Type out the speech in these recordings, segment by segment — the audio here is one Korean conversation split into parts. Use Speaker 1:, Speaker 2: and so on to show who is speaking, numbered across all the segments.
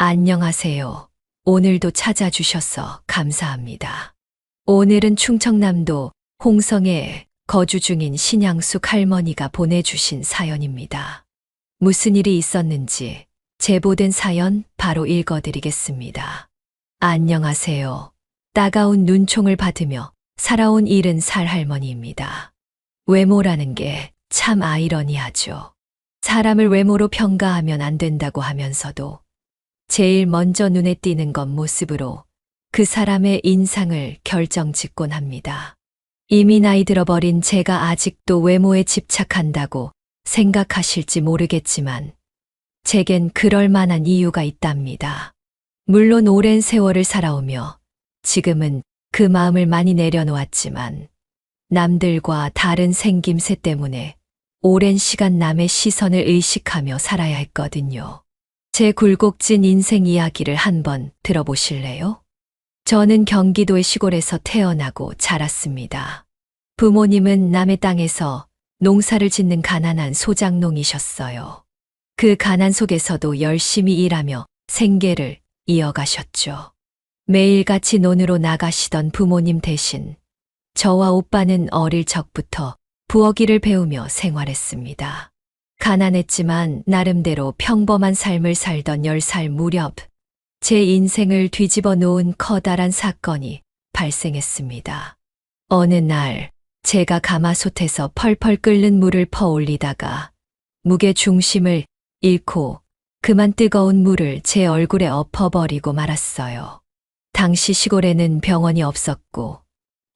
Speaker 1: 안녕하세요. 오늘도 찾아주셔서 감사합니다. 오늘은 충청남도 홍성에 거주 중인 신양숙 할머니가 보내주신 사연입니다. 무슨 일이 있었는지 제보된 사연 바로 읽어드리겠습니다. 안녕하세요. 따가운 눈총을 받으며 살아온 70살 할머니입니다. 외모라는 게 참 아이러니하죠. 사람을 외모로 평가하면 안 된다고 하면서도 제일 먼저 눈에 띄는 건 모습으로 그 사람의 인상을 결정짓곤 합니다. 이미 나이 들어버린 제가 아직도 외모에 집착한다고 생각하실지 모르겠지만 제겐 그럴 만한 이유가 있답니다. 물론 오랜 세월을 살아오며 지금은 그 마음을 많이 내려놓았지만 남들과 다른 생김새 때문에 오랜 시간 남의 시선을 의식하며 살아야 했거든요. 제 굴곡진 인생 이야기를 한번 들어보실래요? 저는 경기도의 시골에서 태어나고 자랐습니다. 부모님은 남의 땅에서 농사를 짓는 가난한 소작농이셨어요. 그 가난 속에서도 열심히 일하며 생계를 이어가셨죠. 매일같이 논으로 나가시던 부모님 대신 저와 오빠는 어릴 적부터 부엌일을 배우며 생활했습니다. 가난했지만 나름대로 평범한 삶을 살던 10살 무렵 제 인생을 뒤집어 놓은 커다란 사건이 발생했습니다. 어느 날 제가 가마솥에서 펄펄 끓는 물을 퍼올리다가 무게 중심을 잃고 그만 뜨거운 물을 제 얼굴에 엎어버리고 말았어요. 당시 시골에는 병원이 없었고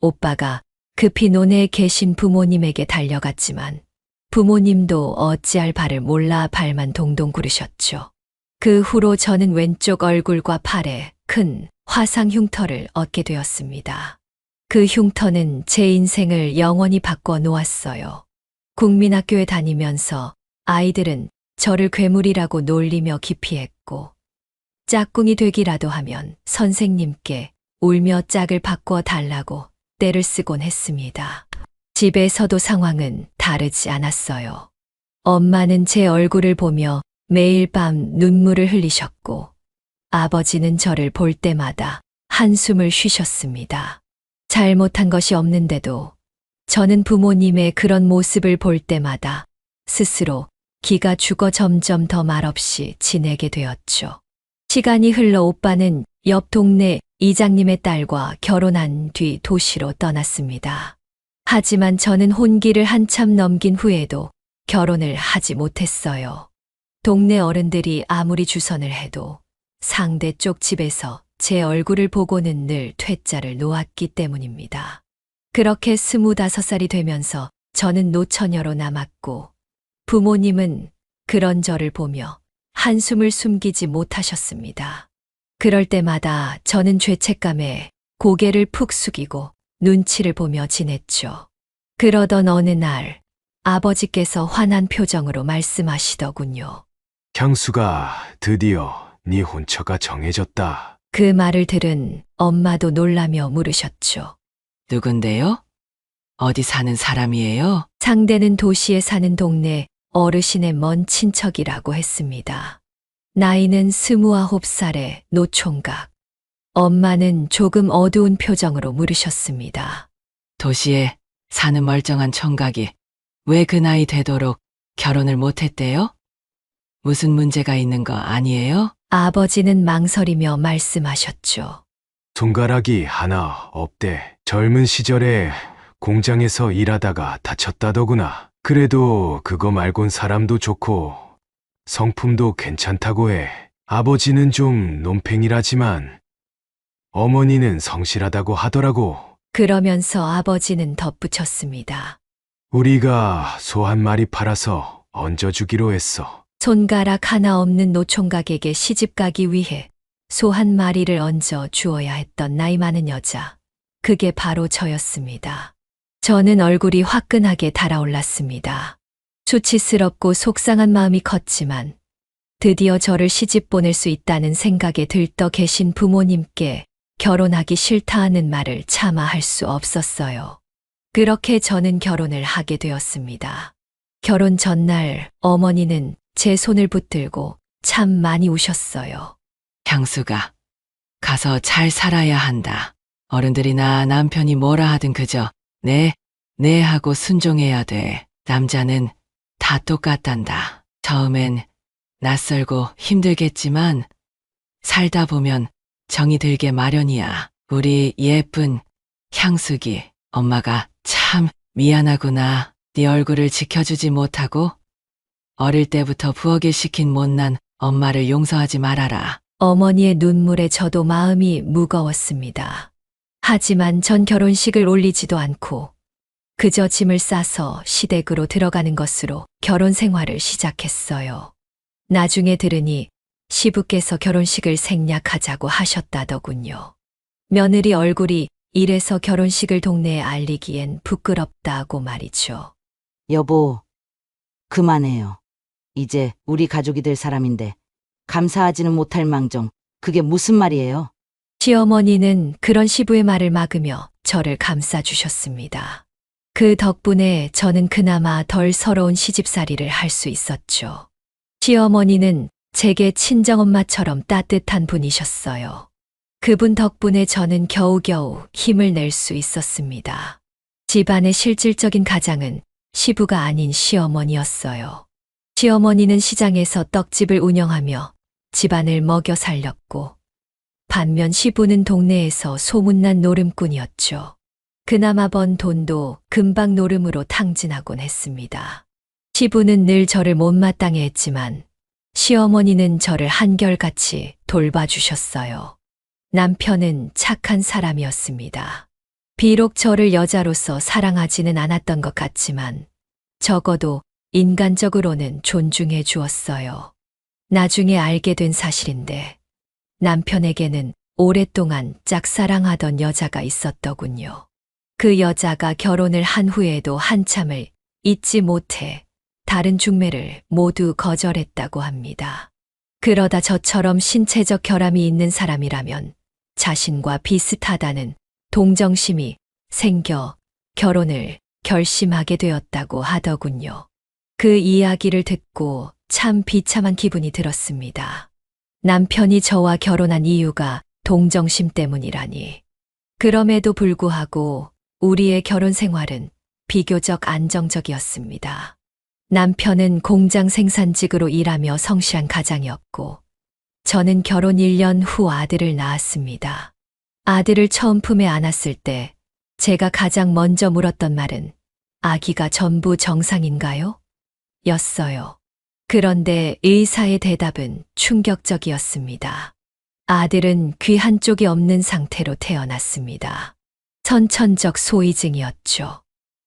Speaker 1: 오빠가 급히 논에 계신 부모님에게 달려갔지만 부모님도 어찌할 바를 몰라 발만 동동 구르셨죠. 그 후로 저는 왼쪽 얼굴과 팔에 큰 화상 흉터를 얻게 되었습니다. 그 흉터는 제 인생을 영원히 바꿔 놓았어요. 국민학교에 다니면서 아이들은 저를 괴물이라고 놀리며 기피했고 짝꿍이 되기라도 하면 선생님께 울며 짝을 바꿔 달라고 떼를 쓰곤 했습니다. 집에서도 상황은 다르지 않았어요. 엄마는 제 얼굴을 보며 매일 밤 눈물을 흘리셨고 아버지는 저를 볼 때마다 한숨을 쉬셨습니다. 잘못한 것이 없는데도 저는 부모님의 그런 모습을 볼 때마다 스스로 기가 죽어 점점 더 말없이 지내게 되었죠. 시간이 흘러 오빠는 옆 동네 이장님의 딸과 결혼한 뒤 도시로 떠났습니다. 하지만 저는 혼기를 한참 넘긴 후에도 결혼을 하지 못했어요. 동네 어른들이 아무리 주선을 해도 상대 쪽 집에서 제 얼굴을 보고는 늘 퇴짜를 놓았기 때문입니다. 그렇게 25살이 되면서 저는 노처녀로 남았고 부모님은 그런 저를 보며 한숨을 숨기지 못하셨습니다. 그럴 때마다 저는 죄책감에 고개를 푹 숙이고 눈치를 보며 지냈죠. 그러던 어느 날 아버지께서 화난 표정으로 말씀하시더군요.
Speaker 2: 향수가 드디어 네 혼처가 정해졌다.
Speaker 1: 그 말을 들은 엄마도 놀라며 물으셨죠.
Speaker 3: 누군데요? 어디 사는 사람이에요?
Speaker 1: 상대는 도시에 사는 동네 어르신의 먼 친척이라고 했습니다. 나이는 29살의 노총각. 엄마는 조금 어두운 표정으로 물으셨습니다.
Speaker 3: 도시에 사는 멀쩡한 총각이 왜 그 나이 되도록 결혼을 못했대요? 무슨 문제가 있는 거 아니에요?
Speaker 1: 아버지는 망설이며 말씀하셨죠.
Speaker 2: 손가락이 하나 없대. 젊은 시절에 공장에서 일하다가 다쳤다더구나. 그래도 그거 말곤 사람도 좋고 성품도 괜찮다고 해. 아버지는 좀 논팽이라지만 어머니는 성실하다고 하더라고.
Speaker 1: 그러면서 아버지는 덧붙였습니다.
Speaker 2: 우리가 소 한 마리 팔아서 얹어주기로 했어.
Speaker 1: 손가락 하나 없는 노총각에게 시집가기 위해 소 한 마리를 얹어 주어야 했던 나이 많은 여자. 그게 바로 저였습니다. 저는 얼굴이 화끈하게 달아올랐습니다. 수치스럽고 속상한 마음이 컸지만 드디어 저를 시집 보낼 수 있다는 생각에 들떠 계신 부모님께 결혼하기 싫다 하는 말을 차마 할 수 없었어요. 그렇게 저는 결혼을 하게 되었습니다. 결혼 전날 어머니는 제 손을 붙들고 참 많이 우셨어요.
Speaker 3: 향수가 가서 잘 살아야 한다. 어른들이나 남편이 뭐라 하든 그저 네 하고 순종해야 돼. 남자는 다 똑같단다. 처음엔 낯설고 힘들겠지만 살다 보면 정이 들게 마련이야. 우리 예쁜 향수기, 엄마가 참 미안하구나. 네 얼굴을 지켜주지 못하고 어릴 때부터 부엌일 시킨 못난 엄마를 용서하지 말아라.
Speaker 1: 어머니의 눈물에 저도 마음이 무거웠습니다. 하지만 전 결혼식을 올리지도 않고 그저 짐을 싸서 시댁으로 들어가는 것으로 결혼 생활을 시작했어요. 나중에 들으니 시부께서 결혼식을 생략하자고 하셨다더군요. 며느리 얼굴이 이래서 결혼식을 동네에 알리기엔 부끄럽다고 말이죠.
Speaker 4: 여보, 그만해요. 이제 우리 가족이 될 사람인데 감사하지는 못할 망정 그게 무슨 말이에요?
Speaker 1: 시어머니는 그런 시부의 말을 막으며 저를 감싸주셨습니다. 그 덕분에 저는 그나마 덜 서러운 시집살이를 할 수 있었죠. 시어머니는 제게 친정엄마처럼 따뜻한 분이셨어요. 그분 덕분에 저는 겨우겨우 힘을 낼 수 있었습니다. 집안의 실질적인 가장은 시부가 아닌 시어머니였어요. 시어머니는 시장에서 떡집을 운영하며 집안을 먹여 살렸고, 반면 시부는 동네에서 소문난 노름꾼이었죠. 그나마 번 돈도 금방 노름으로 탕진하곤 했습니다. 시부는 늘 저를 못마땅해 했지만 시어머니는 저를 한결같이 돌봐주셨어요. 남편은 착한 사람이었습니다. 비록 저를 여자로서 사랑하지는 않았던 것 같지만 적어도 인간적으로는 존중해 주었어요. 나중에 알게 된 사실인데 남편에게는 오랫동안 짝사랑하던 여자가 있었더군요. 그 여자가 결혼을 한 후에도 한참을 잊지 못해 다른 중매를 모두 거절했다고 합니다. 그러다 저처럼 신체적 결함이 있는 사람이라면 자신과 비슷하다는 동정심이 생겨 결혼을 결심하게 되었다고 하더군요. 그 이야기를 듣고 참 비참한 기분이 들었습니다. 남편이 저와 결혼한 이유가 동정심 때문이라니. 그럼에도 불구하고 우리의 결혼 생활은 비교적 안정적이었습니다. 남편은 공장 생산직으로 일하며 성실한 가장이었고, 저는 결혼 1년 후 아들을 낳았습니다. 아들을 처음 품에 안았을 때 제가 가장 먼저 물었던 말은 아기가 전부 정상인가요? 였어요. 그런데 의사의 대답은 충격적이었습니다. 아들은 귀 한쪽이 없는 상태로 태어났습니다. 선천적 소이증이었죠.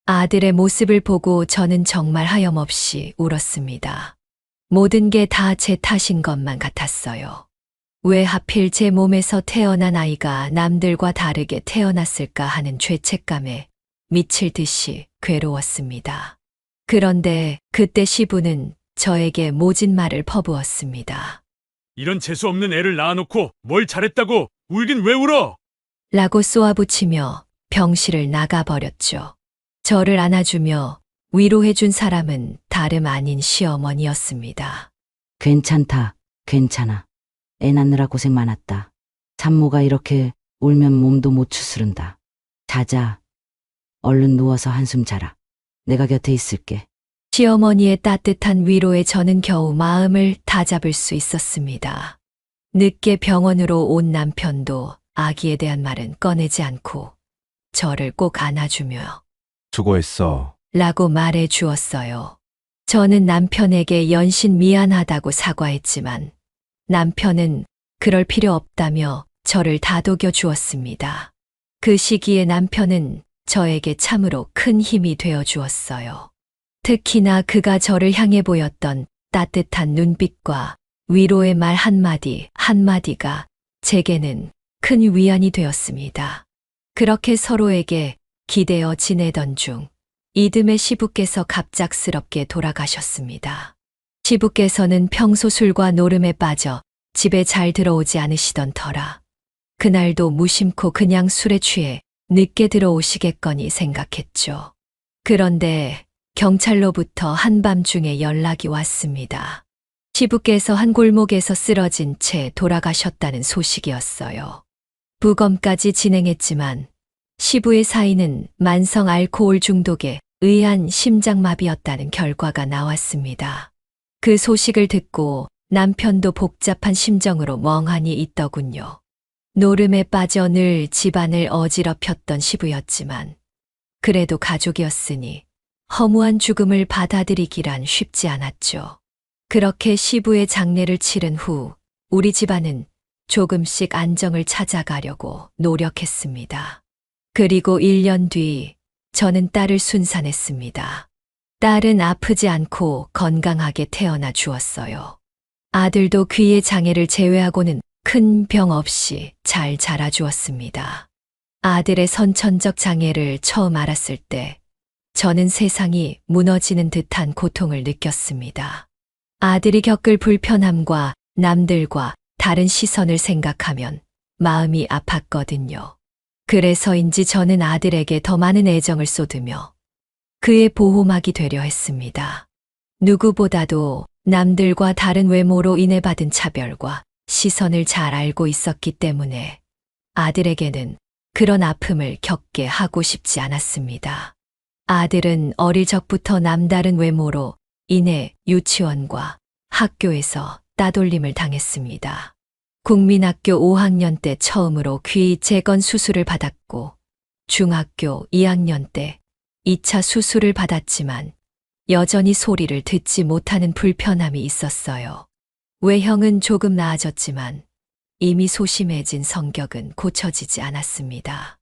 Speaker 1: 아들의 모습을 보고 저는 정말 하염없이 울었습니다. 모든 게 다 제 탓인 것만 같았어요. 왜 하필 제 몸에서 태어난 아이가 남들과 다르게 태어났을까 하는 죄책감에 미칠 듯이 괴로웠습니다. 그런데 그때 시부는 저에게 모진 말을 퍼부었습니다.
Speaker 5: 이런 재수없는 애를 낳아놓고 뭘 잘했다고 울긴 왜 울어?
Speaker 1: 라고 쏘아붙이며 병실을 나가버렸죠. 저를 안아주며 위로해준 사람은 다름 아닌 시어머니였습니다.
Speaker 4: 괜찮다, 괜찮아. 애 낳느라 고생 많았다. 산모가 이렇게 울면 몸도 못 추스른다. 자자. 얼른 누워서 한숨 자라. 내가 곁에 있을게.
Speaker 1: 시어머니의 따뜻한 위로에 저는 겨우 마음을 다잡을 수 있었습니다. 늦게 병원으로 온 남편도 아기에 대한 말은 꺼내지 않고 저를 꼭 안아주며
Speaker 2: 수고했어.
Speaker 1: 라고 말해 주었어요. 저는 남편에게 연신 미안하다고 사과했지만 남편은 그럴 필요 없다며 저를 다독여 주었습니다. 그 시기에 남편은 저에게 참으로 큰 힘이 되어 주었어요. 특히나 그가 저를 향해 보였던 따뜻한 눈빛과 위로의 말 한마디 한마디가 제게는 큰 위안이 되었습니다. 그렇게 서로에게 기대어 지내던 중 이듬해 시부께서 갑작스럽게 돌아가셨습니다. 시부께서는 평소 술과 노름에 빠져 집에 잘 들어오지 않으시던 터라 그날도 무심코 그냥 술에 취해 늦게 들어오시겠거니 생각했죠. 그런데 경찰로부터 한밤중에 연락이 왔습니다. 시부께서 한 골목에서 쓰러진 채 돌아가셨다는 소식이었어요. 부검까지 진행했지만 시부의 사인은 만성 알코올 중독에 의한 심장마비였다는 결과가 나왔습니다. 그 소식을 듣고 남편도 복잡한 심정으로 멍하니 있더군요. 노름에 빠져 늘 집안을 어지럽혔던 시부였지만 그래도 가족이었으니 허무한 죽음을 받아들이기란 쉽지 않았죠. 그렇게 시부의 장례를 치른 후 우리 집안은 조금씩 안정을 찾아가려고 노력했습니다. 그리고 1년 뒤 저는 딸을 순산했습니다. 딸은 아프지 않고 건강하게 태어나 주었어요. 아들도 귀의 장애를 제외하고는 큰 병 없이 잘 자라주었습니다. 아들의 선천적 장애를 처음 알았을 때 저는 세상이 무너지는 듯한 고통을 느꼈습니다. 아들이 겪을 불편함과 남들과 다른 시선을 생각하면 마음이 아팠거든요. 그래서인지 저는 아들에게 더 많은 애정을 쏟으며 그의 보호막이 되려 했습니다. 누구보다도 남들과 다른 외모로 인해 받은 차별과 시선을 잘 알고 있었기 때문에 아들에게는 그런 아픔을 겪게 하고 싶지 않았습니다. 아들은 어릴 적부터 남다른 외모로 인해 유치원과 학교에서 따돌림을 당했습니다. 국민학교 5학년 때 처음으로 귀 재건 수술을 받았고 중학교 2학년 때 2차 수술을 받았지만 여전히 소리를 듣지 못하는 불편함이 있었어요. 외형은 조금 나아졌지만 이미 소심해진 성격은 고쳐지지 않았습니다.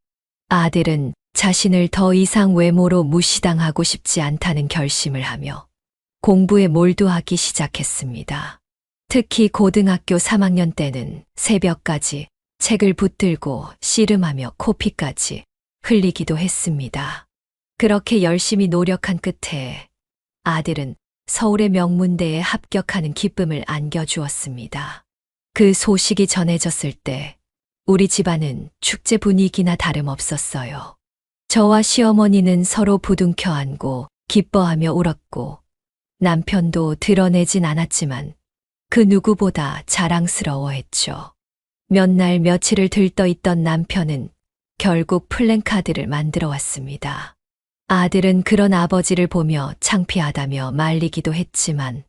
Speaker 1: 아들은 자신을 더 이상 외모로 무시당하고 싶지 않다는 결심을 하며 공부에 몰두하기 시작했습니다. 특히 고등학교 3학년 때는 새벽까지 책을 붙들고 씨름하며 코피까지 흘리기도 했습니다. 그렇게 열심히 노력한 끝에 아들은 서울의 명문대에 합격하는 기쁨을 안겨주었습니다. 그 소식이 전해졌을 때 우리 집안은 축제 분위기나 다름없었어요. 저와 시어머니는 서로 부둥켜 안고 기뻐하며 울었고 남편도 드러내진 않았지만 그 누구보다 자랑스러워했죠. 몇 날 며칠을 들떠있던 남편은 결국 플랜카드를 만들어 왔습니다. 아들은 그런 아버지를 보며 창피하다며 말리기도 했지만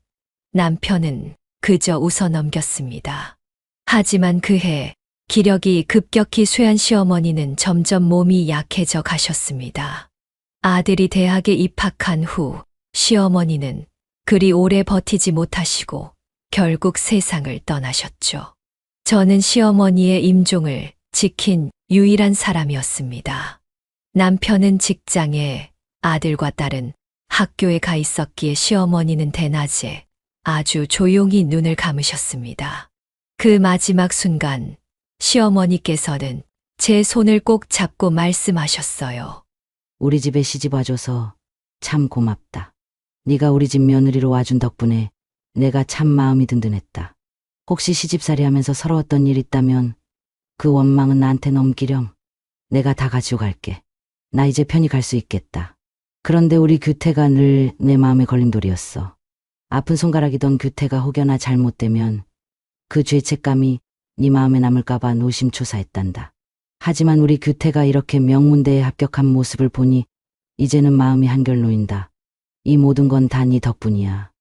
Speaker 1: 남편은 그저 웃어 넘겼습니다. 하지만 그해 기력이 급격히 쇠한 시어머니는 점점 몸이 약해져 가셨습니다. 아들이 대학에 입학한 후 시어머니는 그리 오래 버티지 못하시고 결국 세상을 떠나셨죠. 저는 시어머니의 임종을 지킨 유일한 사람이었습니다. 남편은 직장에, 아들과 딸은 학교에 가 있었기에 시어머니는 대낮에 아주 조용히 눈을 감으셨습니다. 그 마지막 순간 시어머니께서는 제 손을 꼭 잡고 말씀하셨어요.
Speaker 4: 우리 집에 시집 와줘서 참 고맙다. 네가 우리 집 며느리로 와준 덕분에 내가 참 마음이 든든했다. 혹시 시집살이 하면서 서러웠던 일 있다면 그 원망은 나한테 넘기렴. 내가 다 가지고 갈게. 나 이제 편히 갈 수 있겠다. 그런데 우리 규태가 늘 내 마음의 걸림돌이었어. 아픈 손가락이던 규태가 혹여나 잘못되면 그 죄책감이 네 마음에 남을까봐 노심초사했단다. 하지만 우리 규태가 이렇게 명문대에 합격한 모습을 보니 이제는 마음이 한결 놓인다. 이 모든 건 다 네 덕분이야.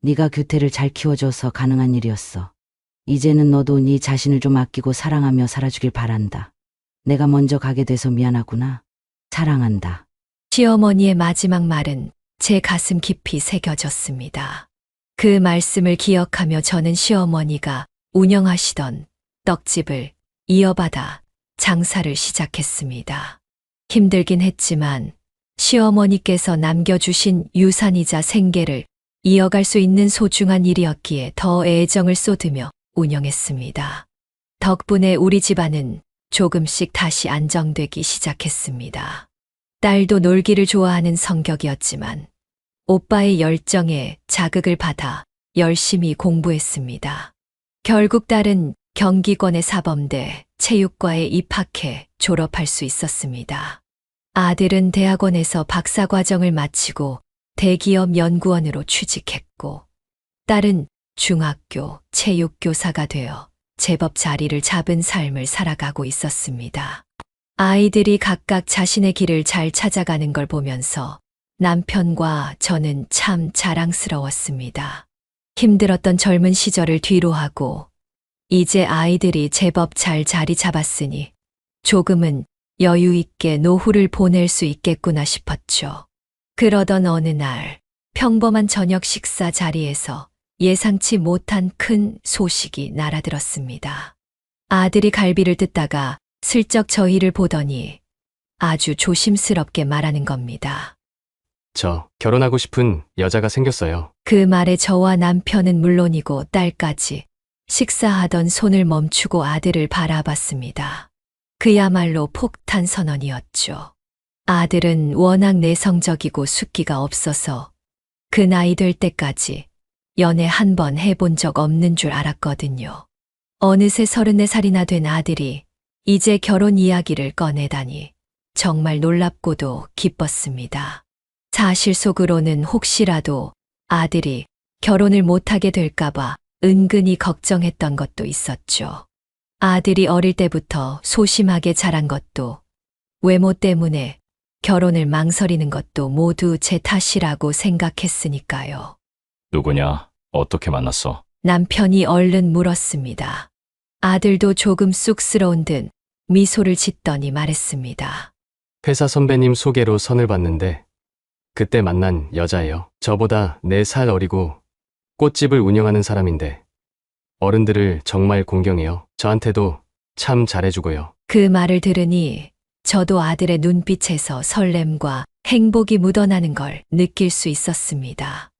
Speaker 4: 네가 규태를 잘 키워줘서 가능한 일이었어. 이제는 너도 네 자신을 좀 아끼고 사랑하며 살아주길 바란다. 내가 먼저 가게 돼서 미안하구나. 사랑한다.
Speaker 1: 시어머니의 마지막 말은 제 가슴 깊이 새겨졌습니다. 그 말씀을 기억하며 저는 시어머니가 운영하시던 떡집을 이어받아 장사를 시작했습니다. 힘들긴 했지만 시어머니께서 남겨주신 유산이자 생계를 이어갈 수 있는 소중한 일이었기에 더 애정을 쏟으며 운영했습니다. 덕분에 우리 집안은 조금씩 다시 안정되기 시작했습니다. 딸도 놀기를 좋아하는 성격이었지만 오빠의 열정에 자극을 받아 열심히 공부했습니다. 결국 딸은 경기권의 사범대 체육과에 입학해 졸업할 수 있었습니다. 아들은 대학원에서 박사과정을 마치고 대기업 연구원으로 취직했고 딸은 중학교, 체육교사가 되어 제법 자리를 잡은 삶을 살아가고 있었습니다. 아이들이 각각 자신의 길을 잘 찾아가는 걸 보면서 남편과 저는 참 자랑스러웠습니다. 힘들었던 젊은 시절을 뒤로하고 이제 아이들이 제법 잘 자리 잡았으니 조금은 여유 있게 노후를 보낼 수 있겠구나 싶었죠. 그러던 어느 날 평범한 저녁 식사 자리에서 예상치 못한 큰 소식이 날아들었습니다. 아들이 갈비를 뜯다가 슬쩍 저희를 보더니 아주 조심스럽게 말하는 겁니다.
Speaker 6: 저 결혼하고 싶은 여자가 생겼어요.
Speaker 1: 그 말에 저와 남편은 물론이고 딸까지 식사하던 손을 멈추고 아들을 바라봤습니다. 그야말로 폭탄 선언이었죠. 아들은 워낙 내성적이고 숫기가 없어서 그 나이 될 때까지 연애 한 번 해본 적 없는 줄 알았거든요. 어느새 34살이나 된 아들이 이제 결혼 이야기를 꺼내다니 정말 놀랍고도 기뻤습니다. 사실 속으로는 혹시라도 아들이 결혼을 못하게 될까봐 은근히 걱정했던 것도 있었죠. 아들이 어릴 때부터 소심하게 자란 것도 외모 때문에 결혼을 망설이는 것도 모두 제 탓이라고 생각했으니까요.
Speaker 7: 누구냐? 어떻게 만났어?
Speaker 1: 남편이 얼른 물었습니다. 아들도 조금 쑥스러운 듯 미소를 짓더니 말했습니다.
Speaker 6: 회사 선배님 소개로 선을 봤는데 그때 만난 여자예요. 저보다 4살 어리고 꽃집을 운영하는 사람인데 어른들을 정말 공경해요. 저한테도 참 잘해주고요.
Speaker 1: 그 말을 들으니 저도 아들의 눈빛에서 설렘과 행복이 묻어나는 걸 느낄 수 있었습니다.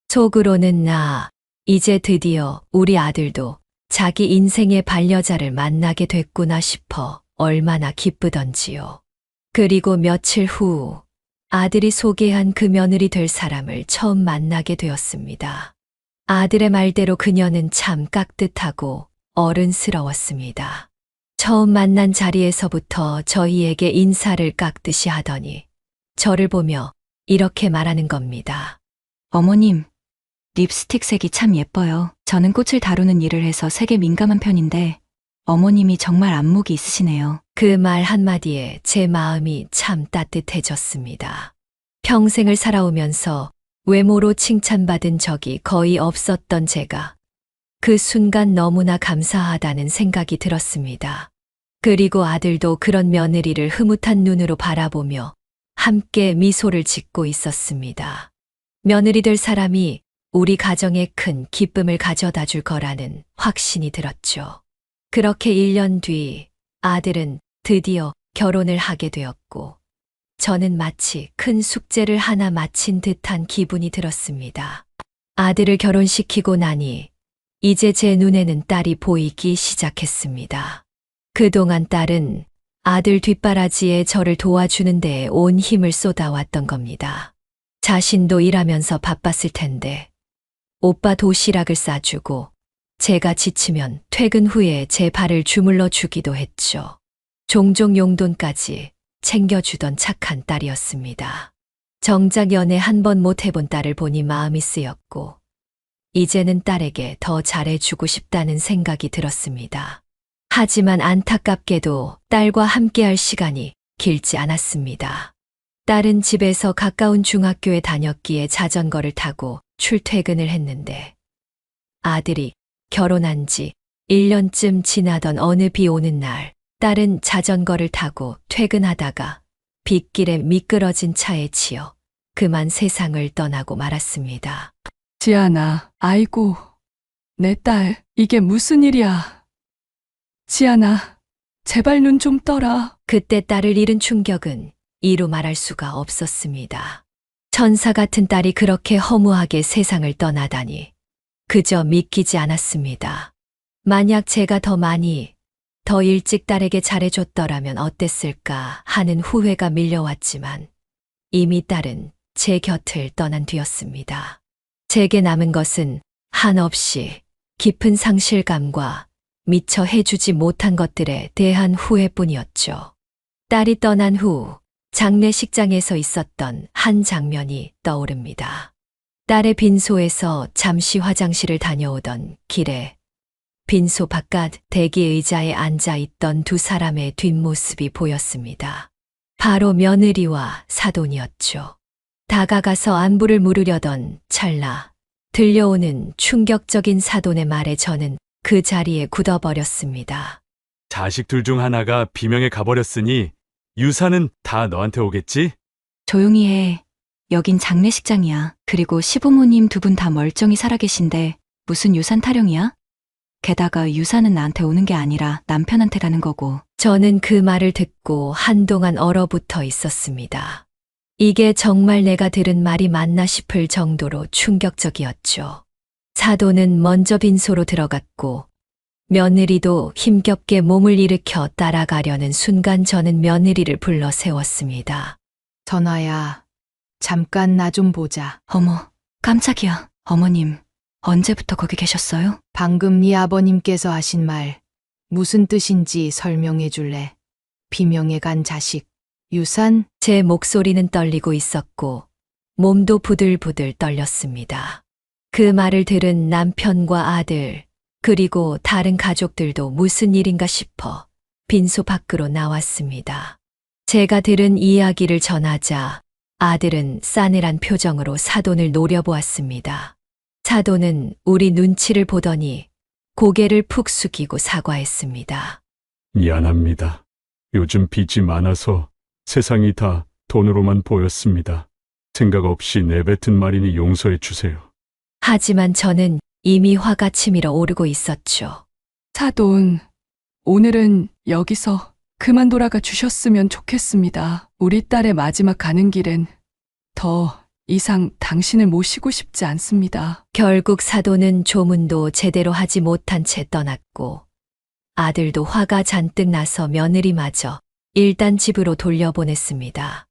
Speaker 1: 속으로는 이제 드디어 우리 아들도 자기 인생의 반려자를 만나게 됐구나 싶어 얼마나 기쁘던지요. 그리고 며칠 후 아들이 소개한 그 며느리 될 사람을 처음 만나게 되었습니다. 아들의 말대로 그녀는 참 깍듯하고 어른스러웠습니다. 처음 만난 자리에서부터 저희에게 인사를 깍듯이 하더니 저를 보며 이렇게 말하는 겁니다.
Speaker 8: 어머님, 립스틱 색이 참 예뻐요. 저는 꽃을 다루는 일을 해서 색에 민감한 편인데 어머님이 정말 안목이 있으시네요.
Speaker 1: 그 말 한마디에 제 마음이 참 따뜻해졌습니다. 평생을 살아오면서 외모로 칭찬받은 적이 거의 없었던 제가 그 순간 너무나 감사하다는 생각이 들었습니다. 그리고 아들도 그런 며느리를 흐뭇한 눈으로 바라보며 함께 미소를 짓고 있었습니다. 며느리 될 사람이 우리 가정에 큰 기쁨을 가져다 줄 거라는 확신이 들었죠. 그렇게 1년 뒤 아들은 드디어 결혼을 하게 되었고 저는 마치 큰 숙제를 하나 마친 듯한 기분이 들었습니다. 아들을 결혼시키고 나니 이제 제 눈에는 딸이 보이기 시작했습니다. 그동안 딸은 아들 뒷바라지에 저를 도와주는 데에 온 힘을 쏟아왔던 겁니다. 자신도 일하면서 바빴을 텐데 오빠 도시락을 싸주고 제가 지치면 퇴근 후에 제 발을 주물러 주기도 했죠. 종종 용돈까지 챙겨주던 착한 딸이었습니다. 정작 연애 한 번 못 해본 딸을 보니 마음이 쓰였고 이제는 딸에게 더 잘해주고 싶다는 생각이 들었습니다. 하지만 안타깝게도 딸과 함께할 시간이 길지 않았습니다. 딸은 집에서 가까운 중학교에 다녔기에 자전거를 타고 출퇴근을 했는데 아들이 결혼한 지 1년쯤 지나던 어느 비 오는 날 딸은 자전거를 타고 퇴근하다가 빗길에 미끄러진 차에 치여 그만 세상을 떠나고 말았습니다.
Speaker 9: 지안아, 아이고, 내 딸, 이게 무슨 일이야. 지안아, 제발 눈 좀 떠라.
Speaker 1: 그때 딸을 잃은 충격은 이루 말할 수가 없었습니다. 천사 같은 딸이 그렇게 허무하게 세상을 떠나다니 그저 믿기지 않았습니다. 만약 제가 더 일찍 딸에게 잘해줬더라면 어땠을까 하는 후회가 밀려왔지만 이미 딸은 제 곁을 떠난 뒤였습니다. 제게 남은 것은 한없이 깊은 상실감과 미처 해주지 못한 것들에 대한 후회뿐이었죠. 딸이 떠난 후 장례식장에서 있었던 한 장면이 떠오릅니다. 딸의 빈소에서 잠시 화장실을 다녀오던 길에 빈소 바깥 대기 의자에 앉아 있던 두 사람의 뒷모습이 보였습니다. 바로 며느리와 사돈이었죠. 다가가서 안부를 물으려던 찰나 들려오는 충격적인 사돈의 말에 저는 그 자리에 굳어버렸습니다.
Speaker 5: 자식 둘 중 하나가 비명에 가버렸으니 유산은 다 너한테 오겠지?
Speaker 8: 조용히 해. 여긴 장례식장이야. 그리고 시부모님 두 분 다 멀쩡히 살아계신데 무슨 유산 타령이야? 게다가 유산은 나한테 오는 게 아니라 남편한테 가는 거고.
Speaker 1: 저는 그 말을 듣고 한동안 얼어붙어 있었습니다. 이게 정말 내가 들은 말이 맞나 싶을 정도로 충격적이었죠. 사돈은 먼저 빈소로 들어갔고 며느리도 힘겹게 몸을 일으켜 따라가려는 순간 저는 며느리를 불러 세웠습니다.
Speaker 10: 전화야, 잠깐 나 좀 보자.
Speaker 8: 어머, 깜짝이야. 어머님, 언제부터 거기 계셨어요?
Speaker 10: 방금 네 아버님께서 하신 말 무슨 뜻인지 설명해 줄래? 비명에 간 자식, 유산?
Speaker 1: 제 목소리는 떨리고 있었고 몸도 부들부들 떨렸습니다. 그 말을 들은 남편과 아들 그리고 다른 가족들도 무슨 일인가 싶어 빈소 밖으로 나왔습니다. 제가 들은 이야기를 전하자 아들은 싸늘한 표정으로 사돈을 노려보았습니다. 사돈은 우리 눈치를 보더니 고개를 푹 숙이고 사과했습니다.
Speaker 5: 미안합니다. 요즘 빚이 많아서 세상이 다 돈으로만 보였습니다. 생각 없이 내뱉은 말이니 용서해 주세요.
Speaker 1: 하지만 저는 이미 화가 치밀어 오르고 있었죠.
Speaker 9: 사돈, 오늘은 여기서 그만 돌아가 주셨으면 좋겠습니다. 우리 딸의 마지막 가는 길엔 더 이상 당신을 모시고 싶지 않습니다.
Speaker 1: 결국 사돈은 조문도 제대로 하지 못한 채 떠났고 아들도 화가 잔뜩 나서 며느리마저 일단 집으로 돌려보냈습니다.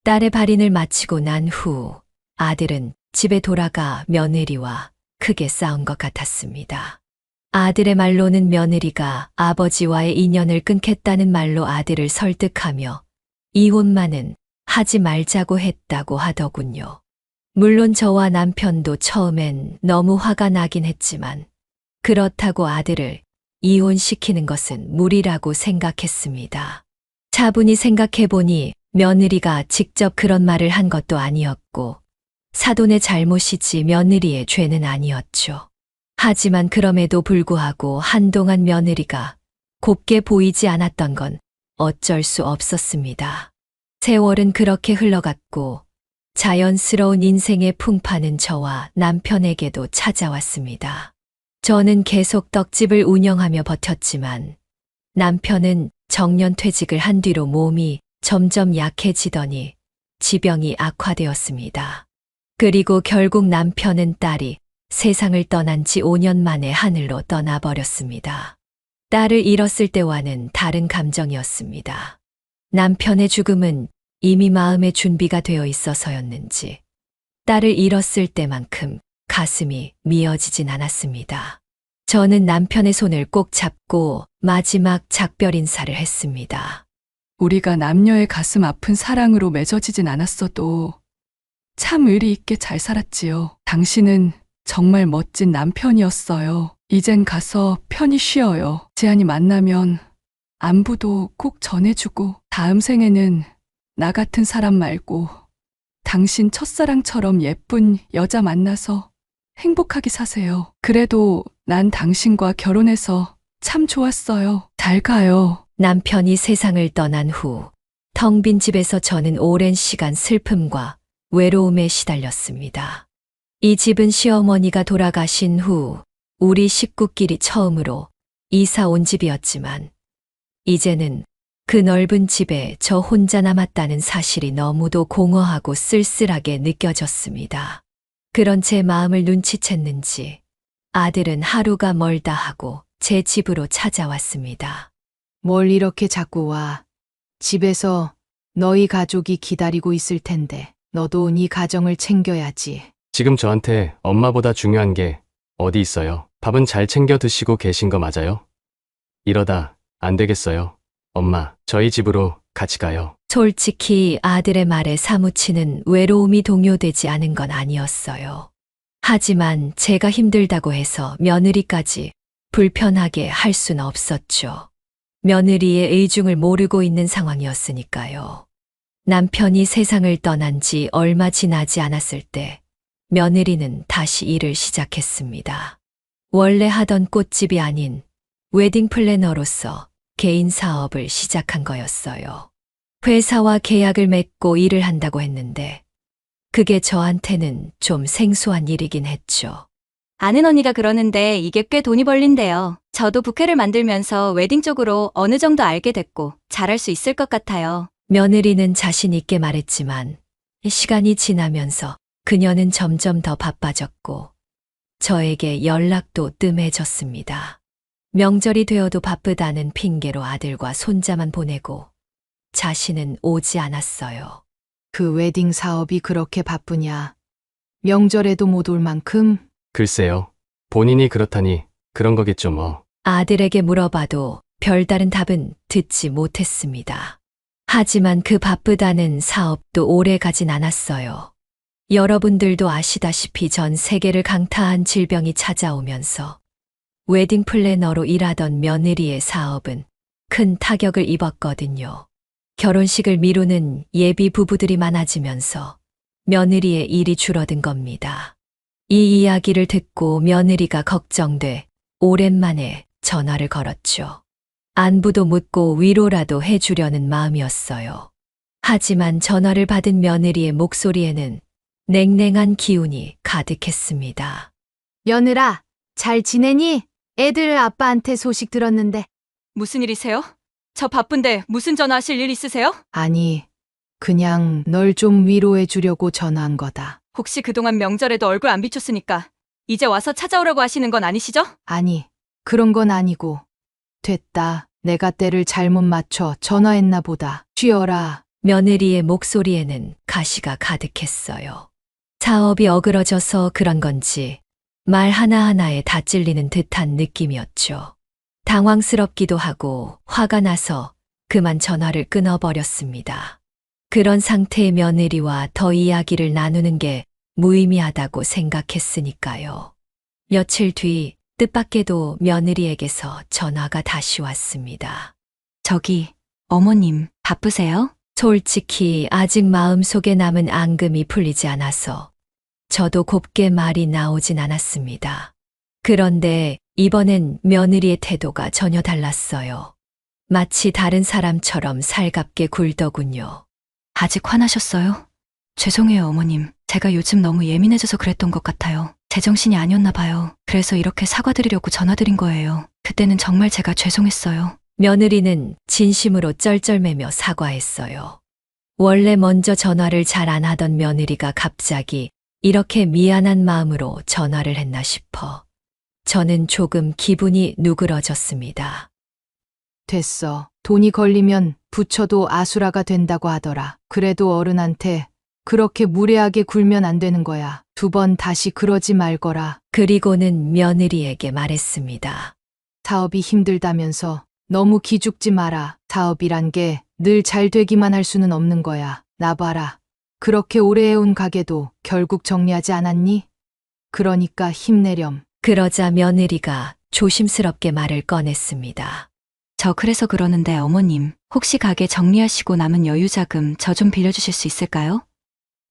Speaker 1: 딸의 발인을 마치고 난 후 아들은 집에 돌아가 며느리와 크게 싸운 것 같았습니다. 아들의 말로는 며느리가 아버지와의 인연을 끊겠다는 말로 아들을 설득하며 이혼만은 하지 말자고 했다고 하더군요. 물론 저와 남편도 처음엔 너무 화가 나긴 했지만 그렇다고 아들을 이혼시키는 것은 무리라고 생각했습니다. 차분히 생각해보니 며느리가 직접 그런 말을 한 것도 아니었고 사돈의 잘못이지 며느리의 죄는 아니었죠. 하지만 그럼에도 불구하고 한동안 며느리가 곱게 보이지 않았던 건 어쩔 수 없었습니다. 세월은 그렇게 흘러갔고 자연스러운 인생의 풍파는 저와 남편에게도 찾아왔습니다. 저는 계속 떡집을 운영하며 버텼지만 남편은 정년퇴직을 한 뒤로 몸이 점점 약해지더니 지병이 악화되었습니다. 그리고 결국 남편은 딸이 세상을 떠난 지 5년 만에 하늘로 떠나버렸습니다. 딸을 잃었을 때와는 다른 감정이었습니다. 남편의 죽음은 이미 마음의 준비가 되어 있어서였는지 딸을 잃었을 때만큼 가슴이 미어지진 않았습니다. 저는 남편의 손을 꼭 잡고 마지막 작별 인사를 했습니다.
Speaker 9: 우리가 남녀의 가슴 아픈 사랑으로 맺어지진 않았어도 참 의리 있게 잘 살았지요. 당신은 정말 멋진 남편이었어요. 이젠 가서 편히 쉬어요. 재한이 만나면 안부도 꼭 전해주고 다음 생에는 나 같은 사람 말고 당신 첫사랑처럼 예쁜 여자 만나서 행복하게 사세요. 그래도 난 당신과 결혼해서 참 좋았어요. 잘 가요.
Speaker 1: 남편이 세상을 떠난 후 텅 빈 집에서 저는 오랜 시간 슬픔과 외로움에 시달렸습니다. 이 집은 시어머니가 돌아가신 후 우리 식구끼리 처음으로 이사 온 집이었지만 이제는 그 넓은 집에 저 혼자 남았다는 사실이 너무도 공허하고 쓸쓸하게 느껴졌습니다. 그런 제 마음을 눈치챘는지 아들은 하루가 멀다 하고 제 집으로 찾아왔습니다.
Speaker 10: 뭘 이렇게 자꾸 와. 집에서 너희 가족이 기다리고 있을 텐데 너도 네 가정을 챙겨야지.
Speaker 6: 지금 저한테 엄마보다 중요한 게 어디 있어요? 밥은 잘 챙겨 드시고 계신 거 맞아요? 이러다 안 되겠어요. 엄마, 저희 집으로 같이 가요.
Speaker 1: 솔직히 아들의 말에 사무치는 외로움이 동요되지 않은 건 아니었어요. 하지만 제가 힘들다고 해서 며느리까지 불편하게 할 순 없었죠. 며느리의 의중을 모르고 있는 상황이었으니까요. 남편이 세상을 떠난 지 얼마 지나지 않았을 때 며느리는 다시 일을 시작했습니다. 원래 하던 꽃집이 아닌 웨딩 플래너로서 개인 사업을 시작한 거였어요. 회사와 계약을 맺고 일을 한다고 했는데 그게 저한테는 좀 생소한 일이긴 했죠.
Speaker 8: 아는 언니가 그러는데 이게 꽤 돈이 벌린대요. 저도 부케를 만들면서 웨딩 쪽으로 어느 정도 알게 됐고 잘할 수 있을 것 같아요.
Speaker 1: 며느리는 자신 있게 말했지만 시간이 지나면서 그녀는 점점 더 바빠졌고 저에게 연락도 뜸해졌습니다. 명절이 되어도 바쁘다는 핑계로 아들과 손자만 보내고 자신은 오지 않았어요.
Speaker 10: 그 웨딩 사업이 그렇게 바쁘냐? 명절에도 못 올 만큼?
Speaker 6: 글쎄요. 본인이 그렇다니 그런 거겠죠 뭐.
Speaker 1: 아들에게 물어봐도 별다른 답은 듣지 못했습니다. 하지만 그 바쁘다는 사업도 오래 가진 않았어요. 여러분들도 아시다시피 전 세계를 강타한 질병이 찾아오면서 웨딩 플래너로 일하던 며느리의 사업은 큰 타격을 입었거든요. 결혼식을 미루는 예비 부부들이 많아지면서 며느리의 일이 줄어든 겁니다. 이 이야기를 듣고 며느리가 걱정돼 오랜만에 전화를 걸었죠. 안부도 묻고 위로라도 해주려는 마음이었어요. 하지만 전화를 받은 며느리의 목소리에는 냉랭한 기운이 가득했습니다.
Speaker 10: 며느라, 잘 지내니? 애들 아빠한테 소식 들었는데.
Speaker 8: 무슨 일이세요? 저 바쁜데 무슨 전화하실 일 있으세요?
Speaker 10: 아니, 그냥 널 좀 위로해 주려고 전화한 거다.
Speaker 8: 혹시 그동안 명절에도 얼굴 안 비췄으니까 이제 와서 찾아오라고 하시는 건 아니시죠?
Speaker 10: 아니, 그런 건 아니고. 됐다. 내가 때를 잘못 맞춰 전화했나 보다. 쉬어라.
Speaker 1: 며느리의 목소리에는 가시가 가득했어요. 사업이 어그러져서 그런 건지 말 하나하나에 다 찔리는 듯한 느낌이었죠. 당황스럽기도 하고 화가 나서 그만 전화를 끊어버렸습니다. 그런 상태의 며느리와 더 이야기를 나누는 게 무의미하다고 생각했으니까요. 며칠 뒤 뜻밖에도 며느리에게서 전화가 다시 왔습니다.
Speaker 8: 저기, 어머님, 바쁘세요?
Speaker 1: 솔직히 아직 마음속에 남은 앙금이 풀리지 않아서 저도 곱게 말이 나오진 않았습니다. 그런데 이번엔 며느리의 태도가 전혀 달랐어요. 마치 다른 사람처럼 살갑게 굴더군요.
Speaker 8: 아직 화나셨어요? 죄송해요, 어머님. 제가 요즘 너무 예민해져서 그랬던 것 같아요. 제정신이 아니었나 봐요. 그래서 이렇게 사과드리려고 전화드린 거예요. 그때는 정말 제가 죄송했어요.
Speaker 1: 며느리는 진심으로 쩔쩔매며 사과했어요. 원래 먼저 전화를 잘 안 하던 며느리가 갑자기 이렇게 미안한 마음으로 전화를 했나 싶어 저는 조금 기분이 누그러졌습니다.
Speaker 10: 됐어. 돈이 걸리면 부처도 아수라가 된다고 하더라. 그래도 어른한테 그렇게 무례하게 굴면 안 되는 거야. 2번 다시 그러지 말거라.
Speaker 1: 그리고는 며느리에게 말했습니다.
Speaker 10: 사업이 힘들다면서 너무 기죽지 마라. 사업이란 게 늘 잘 되기만 할 수는 없는 거야. 나 봐라. 그렇게 오래 해온 가게도 결국 정리하지 않았니? 그러니까 힘내렴.
Speaker 1: 그러자 며느리가 조심스럽게 말을 꺼냈습니다.
Speaker 8: 저 그래서 그러는데 어머님, 혹시 가게 정리하시고 남은 여유 자금 저 좀 빌려주실 수 있을까요?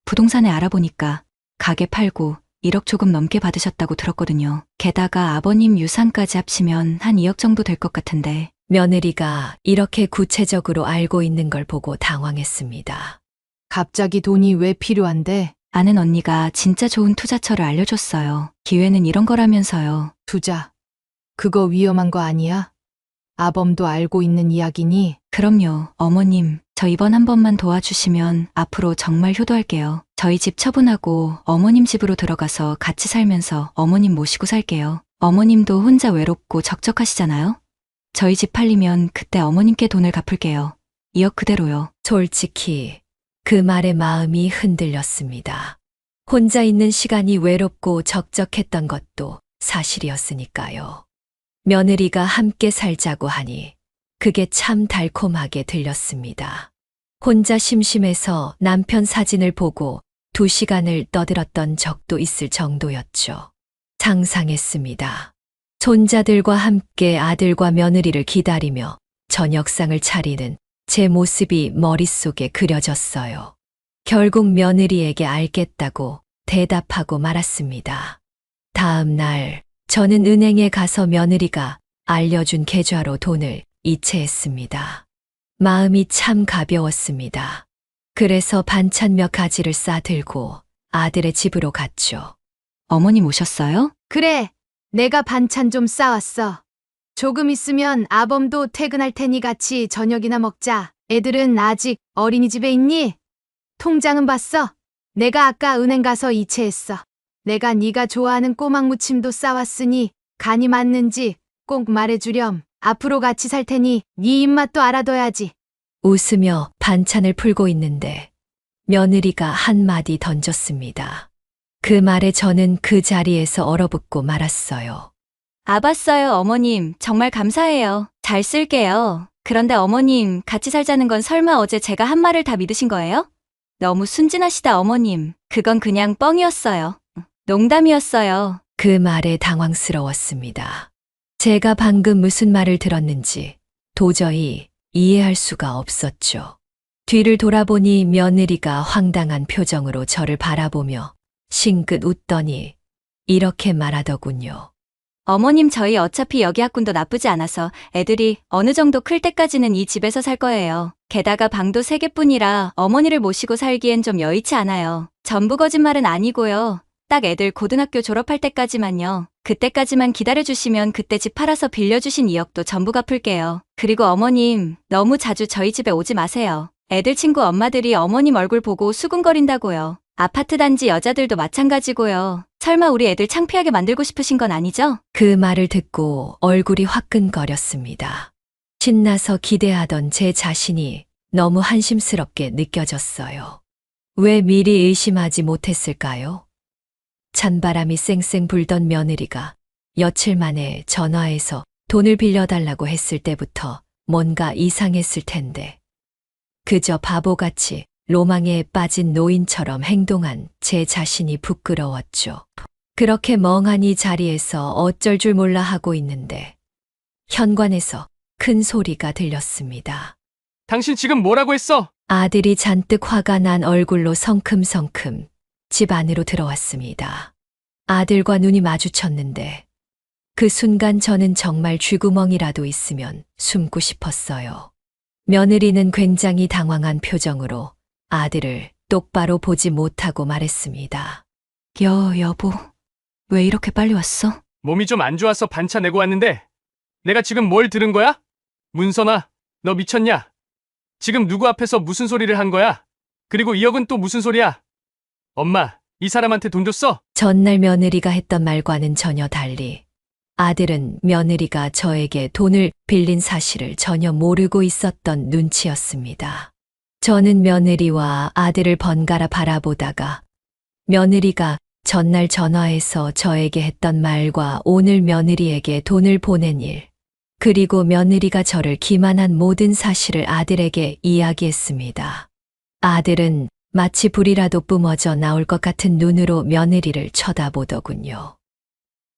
Speaker 8: 부동산에 알아보니까 가게 팔고 1억 조금 넘게 받으셨다고 들었거든요. 게다가 아버님 유산까지 합치면 한 2억 정도 될 것 같은데.
Speaker 1: 며느리가 이렇게 구체적으로 알고 있는 걸 보고 당황했습니다.
Speaker 10: 갑자기 돈이 왜 필요한데?
Speaker 8: 아는 언니가 진짜 좋은 투자처를 알려줬어요. 기회는 이런 거라면서요.
Speaker 10: 투자. 그거 위험한 거 아니야? 아범도 알고 있는 이야기니?
Speaker 8: 그럼요, 어머님. 저 이번 한 번만 도와주시면 앞으로 정말 효도할게요. 저희 집 처분하고 어머님 집으로 들어가서 같이 살면서 어머님 모시고 살게요. 어머님도 혼자 외롭고 적적하시잖아요? 저희 집 팔리면 그때 어머님께 돈을 갚을게요. 2억 그대로요.
Speaker 1: 솔직히 그 말에 마음이 흔들렸습니다. 혼자 있는 시간이 외롭고 적적했던 것도 사실이었으니까요. 며느리가 함께 살자고 하니 그게 참 달콤하게 들렸습니다. 혼자 심심해서 남편 사진을 보고 2시간을 떠들었던 적도 있을 정도였죠. 상상했습니다. 손자들과 함께 아들과 며느리를 기다리며 저녁상을 차리는 제 모습이 머릿속에 그려졌어요. 결국 며느리에게 알겠다고 대답하고 말았습니다. 다음 날 저는 은행에 가서 며느리가 알려준 계좌로 돈을 이체했습니다. 마음이 참 가벼웠습니다. 그래서 반찬 몇 가지를 싸들고 아들의 집으로 갔죠.
Speaker 8: 어머님 오셨어요?
Speaker 10: 그래, 내가 반찬 좀 싸왔어. 조금 있으면 아범도 퇴근할 테니 같이 저녁이나 먹자. 애들은 아직 어린이집에 있니? 통장은 봤어? 내가 아까 은행 가서 이체했어. 내가 네가 좋아하는 꼬막 무침도 싸왔으니 간이 맞는지 꼭 말해주렴. 앞으로 같이 살 테니 네 입맛도 알아둬야지.
Speaker 1: 웃으며 반찬을 풀고 있는데 며느리가 한마디 던졌습니다. 그 말에 저는 그 자리에서 얼어붙고 말았어요.
Speaker 8: 알았어요, 어머님. 정말 감사해요. 잘 쓸게요. 그런데 어머님, 같이 살자는 건 설마 어제 제가 한 말을 다 믿으신 거예요? 너무 순진하시다, 어머님. 그건 그냥 뻥이었어요. 농담이었어요.
Speaker 1: 그 말에 당황스러웠습니다. 제가 방금 무슨 말을 들었는지 도저히 이해할 수가 없었죠. 뒤를 돌아보니 며느리가 황당한 표정으로 저를 바라보며 싱긋 웃더니 이렇게 말하더군요.
Speaker 8: 어머님, 저희 어차피 여기 학군도 나쁘지 않아서 애들이 어느 정도 클 때까지는 이 집에서 살 거예요. 게다가 방도 3개뿐이라 어머니를 모시고 살기엔 좀 여의치 않아요. 전부 거짓말은 아니고요. 딱 애들 고등학교 졸업할 때까지만요. 그때까지만 기다려주시면 그때 집 팔아서 빌려주신 2억도 전부 갚을게요. 그리고 어머님, 너무 자주 저희 집에 오지 마세요. 애들 친구 엄마들이 어머님 얼굴 보고 수군거린다고요. 아파트 단지 여자들도 마찬가지고요. 설마 우리 애들 창피하게 만들고 싶으신 건 아니죠?
Speaker 1: 그 말을 듣고 얼굴이 화끈거렸습니다. 신나서 기대하던 제 자신이 너무 한심스럽게 느껴졌어요. 왜 미리 의심하지 못했을까요? 찬바람이 쌩쌩 불던 며느리가 며칠 만에 전화해서 돈을 빌려달라고 했을 때부터 뭔가 이상했을 텐데 그저 바보같이 로망에 빠진 노인처럼 행동한 제 자신이 부끄러웠죠. 그렇게 멍하니 자리에서 어쩔 줄 몰라 하고 있는데 현관에서 큰 소리가 들렸습니다.
Speaker 6: 당신 지금 뭐라고 했어?
Speaker 1: 아들이 잔뜩 화가 난 얼굴로 성큼성큼 집 안으로 들어왔습니다. 아들과 눈이 마주쳤는데 그 순간 저는 정말 쥐구멍이라도 있으면 숨고 싶었어요. 며느리는 굉장히 당황한 표정으로 아들을 똑바로 보지 못하고 말했습니다.
Speaker 8: 여보, 왜 이렇게 빨리 왔어?
Speaker 6: 몸이 좀 안 좋아서 반차 내고 왔는데 내가 지금 뭘 들은 거야? 문선아, 너 미쳤냐? 지금 누구 앞에서 무슨 소리를 한 거야? 그리고 2억은 또 무슨 소리야? 엄마, 이 사람한테 돈 줬어?
Speaker 1: 전날 며느리가 했던 말과는 전혀 달리 아들은 며느리가 저에게 돈을 빌린 사실을 전혀 모르고 있었던 눈치였습니다. 저는 며느리와 아들을 번갈아 바라보다가 며느리가 전날 전화해서 저에게 했던 말과 오늘 며느리에게 돈을 보낸 일, 그리고 며느리가 저를 기만한 모든 사실을 아들에게 이야기했습니다. 아들은 마치 불이라도 뿜어져 나올 것 같은 눈으로 며느리를 쳐다보더군요.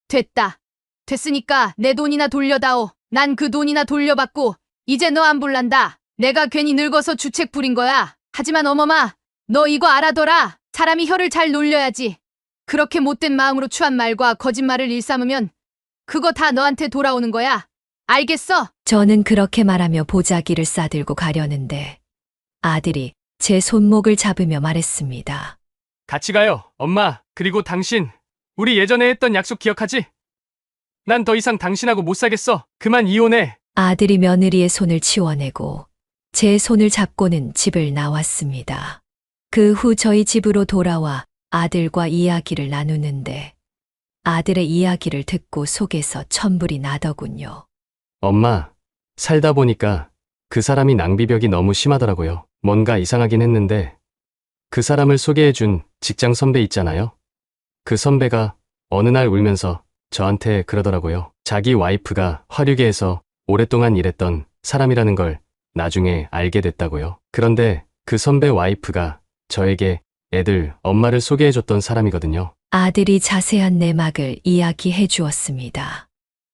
Speaker 10: 됐다. 됐으니까 내 돈이나 돌려다오. 난 그 돈이나 돌려받고 이제 너 안 불란다. 내가 괜히 늙어서 주책 부린 거야. 하지만 어머마, 너 이거 알아둬라. 사람이 혀를 잘 놀려야지. 그렇게 못된 마음으로 추한 말과 거짓말을 일삼으면 그거 다 너한테 돌아오는 거야. 알겠어?
Speaker 1: 저는 그렇게 말하며 보자기를 싸들고 가려는데 아들이 제 손목을 잡으며 말했습니다.
Speaker 6: 같이 가요, 엄마. 그리고 당신, 우리 예전에 했던 약속 기억하지? 난 더 이상 당신하고 못 살겠어. 그만 이혼해.
Speaker 1: 아들이 며느리의 손을 치워내고 제 손을 잡고는 집을 나왔습니다. 그 후 저희 집으로 돌아와 아들과 이야기를 나누는데 아들의 이야기를 듣고 속에서 천불이 나더군요.
Speaker 6: 엄마, 살다 보니까 그 사람이 낭비벽이 너무 심하더라고요. 뭔가 이상하긴 했는데 그 사람을 소개해준 직장 선배 있잖아요. 그 선배가 어느 날 울면서 저한테 그러더라고요. 자기 와이프가 화류계에서 오랫동안 일했던 사람이라는 걸 나중에 알게 됐다고요. 그런데 그 선배 와이프가 저에게 애들, 엄마를 소개해줬던 사람이거든요.
Speaker 1: 아들이 자세한 내막을 이야기해 주었습니다.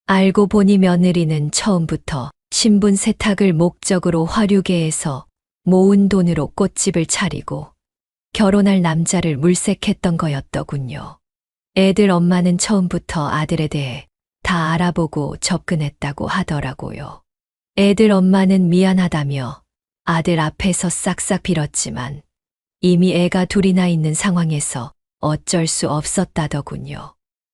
Speaker 1: 알고 보니 며느리는 처음부터 신분 세탁을 목적으로 화류계에서 모은 돈으로 꽃집을 차리고 결혼할 남자를 물색했던 거였더군요. 애들 엄마는 처음부터 아들에 대해 다 알아보고 접근했다고 하더라고요. 애들 엄마는 미안하다며 아들 앞에서 싹싹 빌었지만 이미 애가 둘이나 있는 상황에서 어쩔 수 없었다더군요.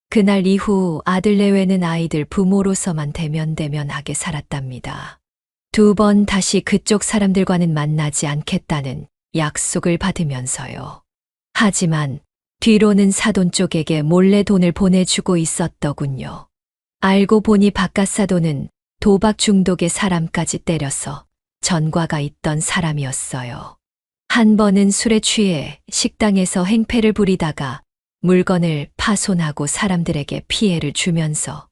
Speaker 1: 그날 이후 아들 내외는 아이들 부모로서만 대면대면하게 살았답니다. 2번 다시 그쪽 사람들과는 만나지 않겠다는 약속을 받으면서요. 하지만 뒤로는 사돈 쪽에게 몰래 돈을 보내주고 있었더군요. 알고 보니 바깥 사돈은 도박 중독의 사람까지 때려서 전과가 있던 사람이었어요. 한 번은 술에 취해 식당에서 행패를 부리다가 물건을 파손하고 사람들에게 피해를 주면서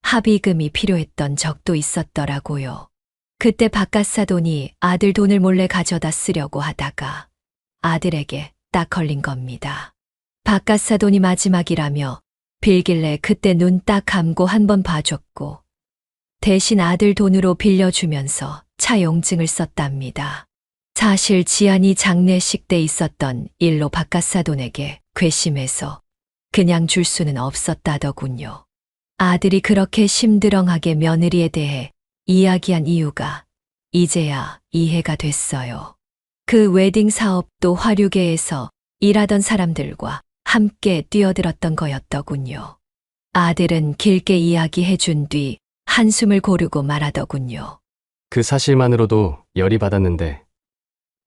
Speaker 1: 합의금이 필요했던 적도 있었더라고요. 그때 바깥 사돈이 아들 돈을 몰래 가져다 쓰려고 하다가 아들에게 딱 걸린 겁니다. 바깥 사돈이 마지막이라며 빌길래 그때 눈 딱 감고 한 번 봐줬고 대신 아들 돈으로 빌려주면서 차용증을 썼답니다. 사실 지안이 장례식 때 있었던 일로 바깥 사돈에게 괘씸해서 그냥 줄 수는 없었다더군요. 아들이 그렇게 심드렁하게 며느리에 대해 이야기한 이유가 이제야 이해가 됐어요. 그 웨딩 사업도 화류계에서 일하던 사람들과 함께 뛰어들었던 거였더군요. 아들은 길게 이야기해 준 뒤 한숨을 고르고 말하더군요.
Speaker 6: 그 사실만으로도 열이 받았는데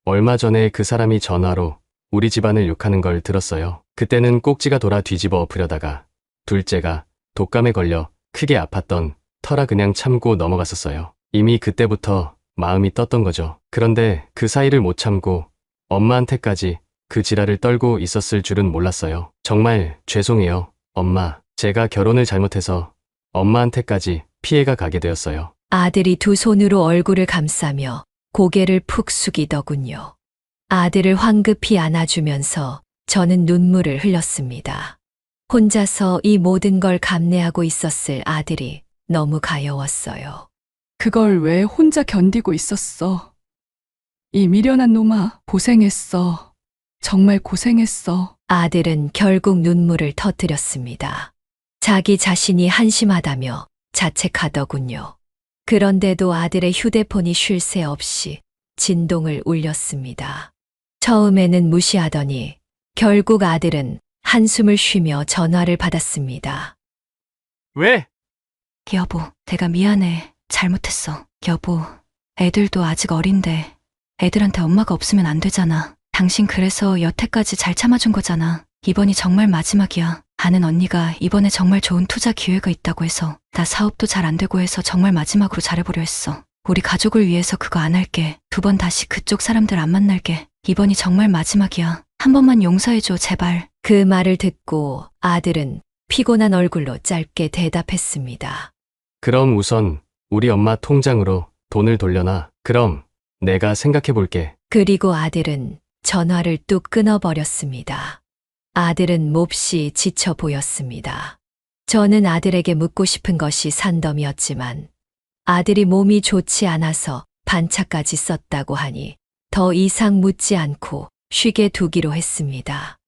Speaker 6: 얼마 전에 그 사람이 전화로 우리 집안을 욕하는 걸 들었어요. 그때는 꼭지가 돌아 뒤집어 엎으려다가 둘째가 독감에 걸려 크게 아팠던 터라 그냥 참고 넘어갔었어요. 이미 그때부터 마음이 떴던 거죠. 그런데 그 사이를 못 참고 엄마한테까지 그 지랄을 떨고 있었을 줄은 몰랐어요. 정말 죄송해요, 엄마. 제가 결혼을 잘못해서 엄마한테까지 피해가 가게 되었어요.
Speaker 1: 아들이 두 손으로 얼굴을 감싸며 고개를 푹 숙이더군요. 아들을 황급히 안아주면서 저는 눈물을 흘렸습니다. 혼자서 이 모든 걸 감내하고 있었을 아들이 너무 가여웠어요.
Speaker 9: 그걸 왜 혼자 견디고 있었어? 이 미련한 놈아, 고생했어. 정말 고생했어.
Speaker 1: 아들은 결국 눈물을 터뜨렸습니다. 자기 자신이 한심하다며 자책하더군요. 그런데도 아들의 휴대폰이 쉴 새 없이 진동을 울렸습니다. 처음에는 무시하더니 결국 아들은 한숨을 쉬며 전화를 받았습니다.
Speaker 6: 왜?
Speaker 8: 여보, 내가 미안해. 잘못했어. 여보, 애들도 아직 어린데 애들한테 엄마가 없으면 안 되잖아. 당신 그래서 여태까지 잘 참아준 거잖아. 이번이 정말 마지막이야. 아는 언니가 이번에 정말 좋은 투자 기회가 있다고 해서 나 사업도 잘 안 되고 해서 정말 마지막으로 잘해보려 했어. 우리 가족을 위해서 그거 안 할게. 2번 다시 그쪽 사람들 안 만날게. 이번이 정말 마지막이야. 한 번만 용서해줘, 제발.
Speaker 1: 그 말을 듣고 아들은 피곤한 얼굴로 짧게 대답했습니다.
Speaker 6: 그럼 우선 우리 엄마 통장으로 돈을 돌려놔. 그럼 내가 생각해 볼게.
Speaker 1: 그리고 아들은 전화를 뚝 끊어버렸습니다. 아들은 몹시 지쳐 보였습니다. 저는 아들에게 묻고 싶은 것이 산더미였지만 아들이 몸이 좋지 않아서 반차까지 썼다고 하니 더 이상 묻지 않고 쉬게 두기로 했습니다.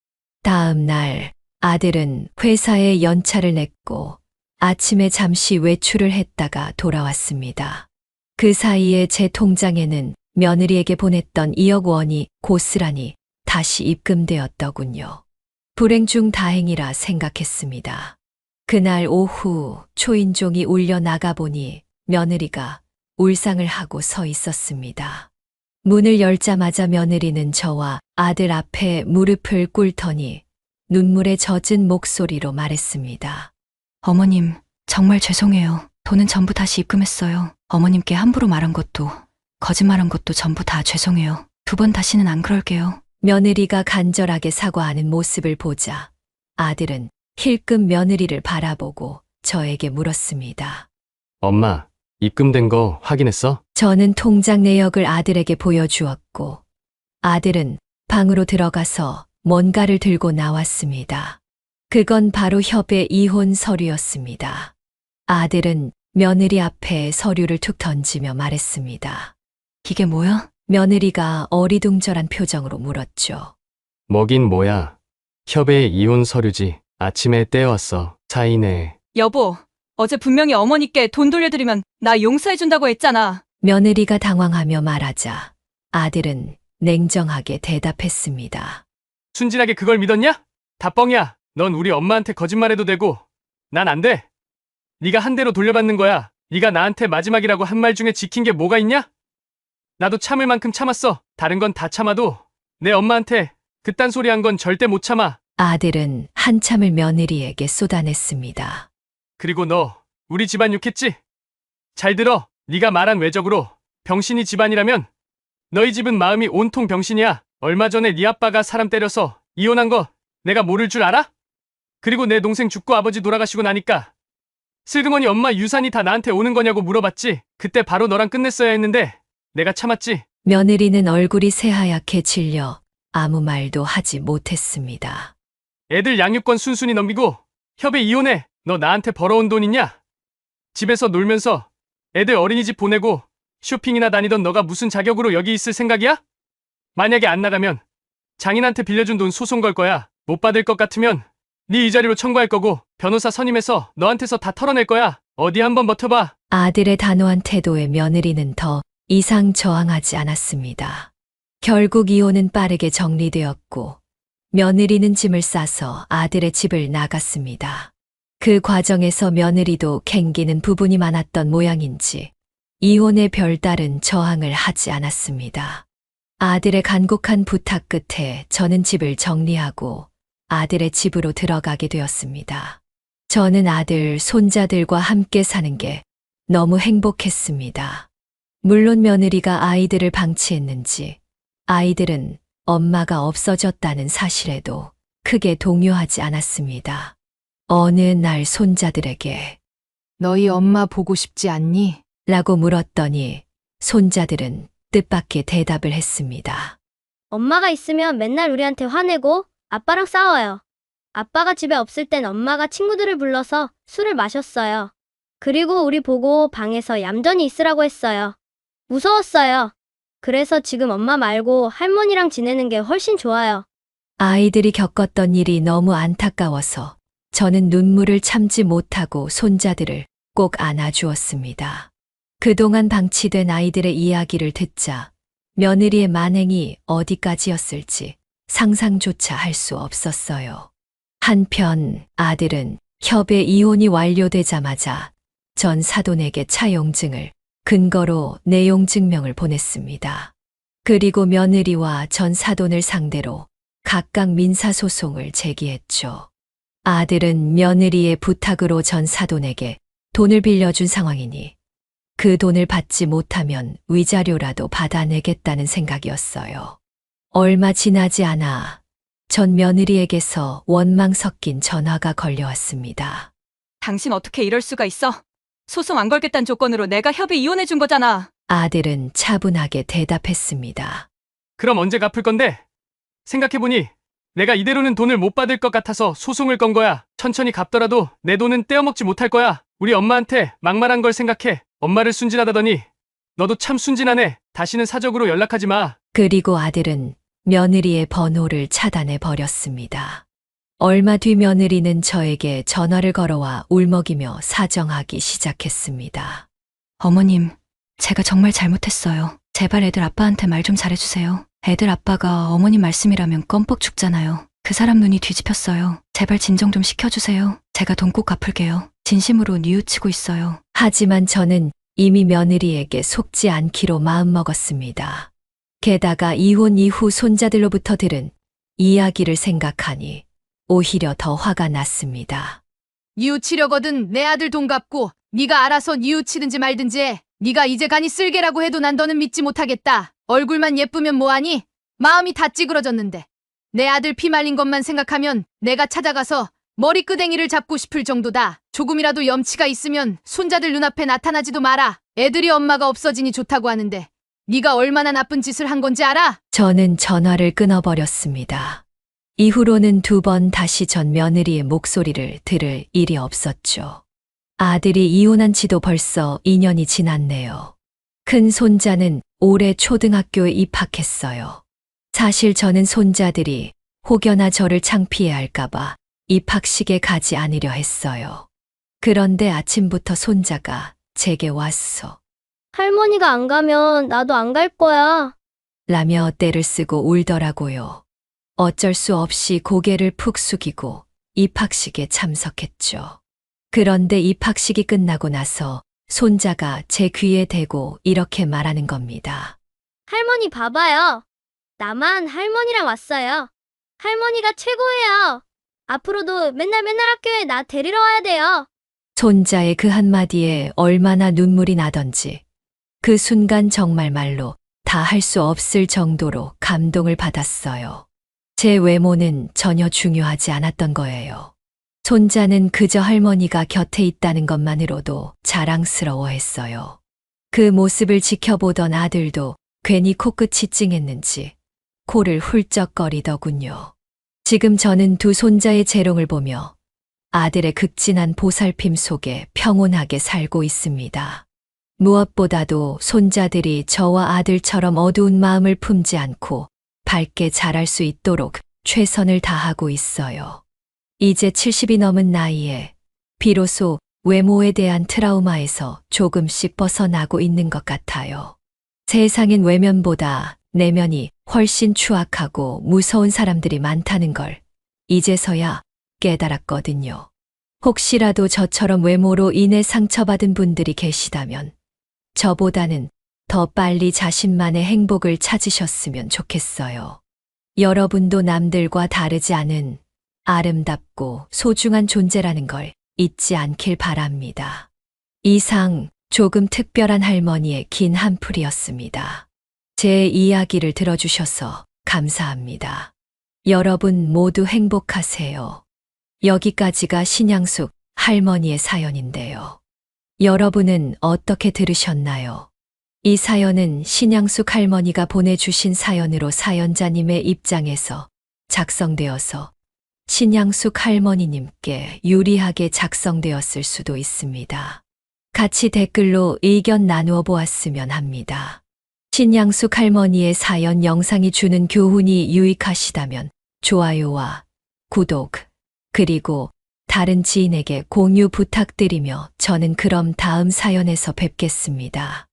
Speaker 1: 다음 날 아들은 회사에 연차를 냈고 아침에 잠시 외출을 했다가 돌아왔습니다. 그 사이에 제 통장에는 며느리에게 보냈던 2억 원이 고스란히 다시 입금되었더군요. 불행 중 다행이라 생각했습니다. 그날 오후 초인종이 울려 나가보니 며느리가 울상을 하고 서 있었습니다. 문을 열자마자 며느리는 저와 아들 앞에 무릎을 꿇더니 눈물에 젖은 목소리로 말했습니다.
Speaker 8: 어머님, 정말 죄송해요. 돈은 전부 다시 입금했어요. 어머님께 함부로 말한 것도 거짓말한 것도 전부 다 죄송해요. 2번 다시는 안 그럴게요.
Speaker 1: 며느리가 간절하게 사과하는 모습을 보자 아들은 힐끔 며느리를 바라보고 저에게 물었습니다.
Speaker 6: 엄마, 입금된 거 확인했어?
Speaker 1: 저는 통장 내역을 아들에게 보여주었고 아들은 방으로 들어가서 뭔가를 들고 나왔습니다. 그건 바로 협의 이혼 서류였습니다. 아들은 며느리 앞에 서류를 툭 던지며 말했습니다.
Speaker 8: 이게 뭐야?
Speaker 1: 며느리가 어리둥절한 표정으로 물었죠.
Speaker 6: 뭐긴 뭐야. 협의 이혼 서류지. 아침에 떼어왔어. 사인해.
Speaker 8: 여보, 어제 분명히 어머니께 돈 돌려드리면 나 용서해준다고 했잖아.
Speaker 1: 며느리가 당황하며 말하자 아들은 냉정하게 대답했습니다.
Speaker 6: 순진하게 그걸 믿었냐? 다 뻥이야. 넌 우리 엄마한테 거짓말해도 되고 난 안 돼. 네가 한 대로 돌려받는 거야. 네가 나한테 마지막이라고 한 말 중에 지킨 게 뭐가 있냐? 나도 참을 만큼 참았어. 다른 건 다 참아도 내 엄마한테 그딴 소리 한 건 절대 못 참아.
Speaker 1: 아들은 한참을 며느리에게 쏟아냈습니다.
Speaker 6: 그리고 너 우리 집안 욕했지? 잘 들어. 네가 말한 외적으로 병신이 집안이라면 너희 집은 마음이 온통 병신이야. 얼마 전에 네 아빠가 사람 때려서 이혼한 거 내가 모를 줄 알아? 그리고 내 동생 죽고 아버지 돌아가시고 나니까 슬그머니 엄마 유산이 다 나한테 오는 거냐고 물어봤지. 그때 바로 너랑 끝냈어야 했는데 내가 참았지.
Speaker 1: 며느리는 얼굴이 새하얗게 질려 아무 말도 하지 못했습니다.
Speaker 6: 애들 양육권 순순히 넘기고 협의 이혼해. 너 나한테 벌어온 돈 있냐? 집에서 놀면서 애들 어린이집 보내고 쇼핑이나 다니던 너가 무슨 자격으로 여기 있을 생각이야? 만약에 안 나가면 장인한테 빌려준 돈 소송 걸 거야. 못 받을 것 같으면 네 이자리로 청구할 거고 변호사 선임해서 너한테서 다 털어낼 거야. 어디 한번 버텨봐.
Speaker 1: 아들의 단호한 태도에 며느리는 더 이상 저항하지 않았습니다. 결국 이혼은 빠르게 정리되었고 며느리는 짐을 싸서 아들의 집을 나갔습니다. 그 과정에서 며느리도 캥기는 부분이 많았던 모양인지 이혼에 별다른 저항을 하지 않았습니다. 아들의 간곡한 부탁 끝에 저는 집을 정리하고 아들의 집으로 들어가게 되었습니다. 저는 아들, 손자들과 함께 사는 게 너무 행복했습니다. 물론 며느리가 아이들을 방치했는지 아이들은 엄마가 없어졌다는 사실에도 크게 동요하지 않았습니다. 어느 날 손자들에게
Speaker 10: 너희 엄마 보고 싶지 않니?
Speaker 1: 라고 물었더니 손자들은 뜻밖의 대답을 했습니다.
Speaker 11: 엄마가 있으면 맨날 우리한테 화내고 아빠랑 싸워요. 아빠가 집에 없을 땐 엄마가 친구들을 불러서 술을 마셨어요. 그리고 우리 보고 방에서 얌전히 있으라고 했어요. 무서웠어요. 그래서 지금 엄마 말고 할머니랑 지내는 게 훨씬 좋아요.
Speaker 1: 아이들이 겪었던 일이 너무 안타까워서 저는 눈물을 참지 못하고 손자들을 꼭 안아주었습니다. 그동안 방치된 아이들의 이야기를 듣자 며느리의 만행이 어디까지였을지 상상조차 할 수 없었어요. 한편 아들은 협의 이혼이 완료되자마자 전 사돈에게 차용증을 근거로 내용 증명을 보냈습니다. 그리고 며느리와 전 사돈을 상대로 각각 민사소송을 제기했죠. 아들은 며느리의 부탁으로 전 사돈에게 돈을 빌려준 상황이니 그 돈을 받지 못하면 위자료라도 받아내겠다는 생각이었어요. 얼마 지나지 않아 전 며느리에게서 원망 섞인 전화가 걸려왔습니다.
Speaker 8: 당신 어떻게 이럴 수가 있어? 소송 안 걸겠다는 조건으로 내가 협의 이혼해 준 거잖아.
Speaker 1: 아들은 차분하게 대답했습니다.
Speaker 6: 그럼 언제 갚을 건데? 생각해보니 내가 이대로는 돈을 못 받을 것 같아서 소송을 건 거야. 천천히 갚더라도 내 돈은 떼어먹지 못할 거야. 우리 엄마한테 막말한 걸 생각해. 엄마를 순진하다더니 너도 참 순진하네. 다시는 사적으로 연락하지 마.
Speaker 1: 그리고 아들은 며느리의 번호를 차단해 버렸습니다. 얼마 뒤 며느리는 저에게 전화를 걸어와 울먹이며 사정하기 시작했습니다.
Speaker 8: 어머님, 제가 정말 잘못했어요. 제발 애들 아빠한테 말 좀 잘해주세요. 애들 아빠가 어머님 말씀이라면 껌뻑 죽잖아요. 그 사람 눈이 뒤집혔어요. 제발 진정 좀 시켜주세요. 제가 돈 꼭 갚을게요. 진심으로 뉘우치고 있어요.
Speaker 1: 하지만 저는 이미 며느리에게 속지 않기로 마음먹었습니다. 게다가 이혼 이후 손자들로부터 들은 이야기를 생각하니 오히려 더 화가 났습니다.
Speaker 10: 뉘우치려거든 내 아들 돈 갚고 네가 알아서 뉘우치든지 말든지 해. 네가 이제 간이 쓸개라고 해도 난 너는 믿지 못하겠다. 얼굴만 예쁘면 뭐하니? 마음이 다 찌그러졌는데. 내 아들 피 말린 것만 생각하면 내가 찾아가서 머리끄댕이를 잡고 싶을 정도다. 조금이라도 염치가 있으면 손자들 눈앞에 나타나지도 마라. 애들이 엄마가 없어지니 좋다고 하는데 네가 얼마나 나쁜 짓을 한 건지 알아?
Speaker 1: 저는 전화를 끊어버렸습니다. 이후로는 2번 다시 전 며느리의 목소리를 들을 일이 없었죠. 아들이 이혼한 지도 벌써 2년이 지났네요. 큰 손자는 올해 초등학교에 입학했어요. 사실 저는 손자들이 혹여나 저를 창피해 할까봐 입학식에 가지 않으려 했어요. 그런데 아침부터 손자가 제게 왔어.
Speaker 11: 할머니가 안 가면 나도 안 갈 거야.
Speaker 1: 라며 떼를 쓰고 울더라고요. 어쩔 수 없이 고개를 푹 숙이고 입학식에 참석했죠. 그런데 입학식이 끝나고 나서 손자가 제 귀에 대고 이렇게 말하는 겁니다.
Speaker 11: 할머니 봐봐요. 나만 할머니랑 왔어요. 할머니가 최고예요. 앞으로도 맨날 학교에 나 데리러 와야 돼요.
Speaker 1: 손자의 그 한마디에 얼마나 눈물이 나던지 그 순간 정말 말로 다 할 수 없을 정도로 감동을 받았어요. 제 외모는 전혀 중요하지 않았던 거예요. 손자는 그저 할머니가 곁에 있다는 것만으로도 자랑스러워했어요. 그 모습을 지켜보던 아들도 괜히 코끝이 찡했는지 코를 훌쩍거리더군요. 지금 저는 2 손자의 재롱을 보며 아들의 극진한 보살핌 속에 평온하게 살고 있습니다. 무엇보다도 손자들이 저와 아들처럼 어두운 마음을 품지 않고 밝게 자랄 수 있도록 최선을 다하고 있어요. 이제 70이 넘은 나이에 비로소 외모에 대한 트라우마에서 조금씩 벗어나고 있는 것 같아요. 세상엔 외면보다 내면이 훨씬 추악하고 무서운 사람들이 많다는 걸 이제서야 깨달았거든요. 혹시라도 저처럼 외모로 인해 상처받은 분들이 계시다면 저보다는 더 빨리 자신만의 행복을 찾으셨으면 좋겠어요. 여러분도 남들과 다르지 않은 아름답고 소중한 존재라는 걸 잊지 않길 바랍니다. 이상 조금 특별한 할머니의 긴 한풀이였습니다. 제 이야기를 들어주셔서 감사합니다. 여러분 모두 행복하세요. 여기까지가 신양숙 할머니의 사연인데요. 여러분은 어떻게 들으셨나요? 이 사연은 신양숙 할머니가 보내주신 사연으로 사연자님의 입장에서 작성되어서 신양숙 할머니님께 유리하게 작성되었을 수도 있습니다. 같이 댓글로 의견 나누어 보았으면 합니다. 신양숙 할머니의 사연 영상이 주는 교훈이 유익하시다면 좋아요와 구독, 그리고 다른 지인에게 공유 부탁드리며 저는 그럼 다음 사연에서 뵙겠습니다.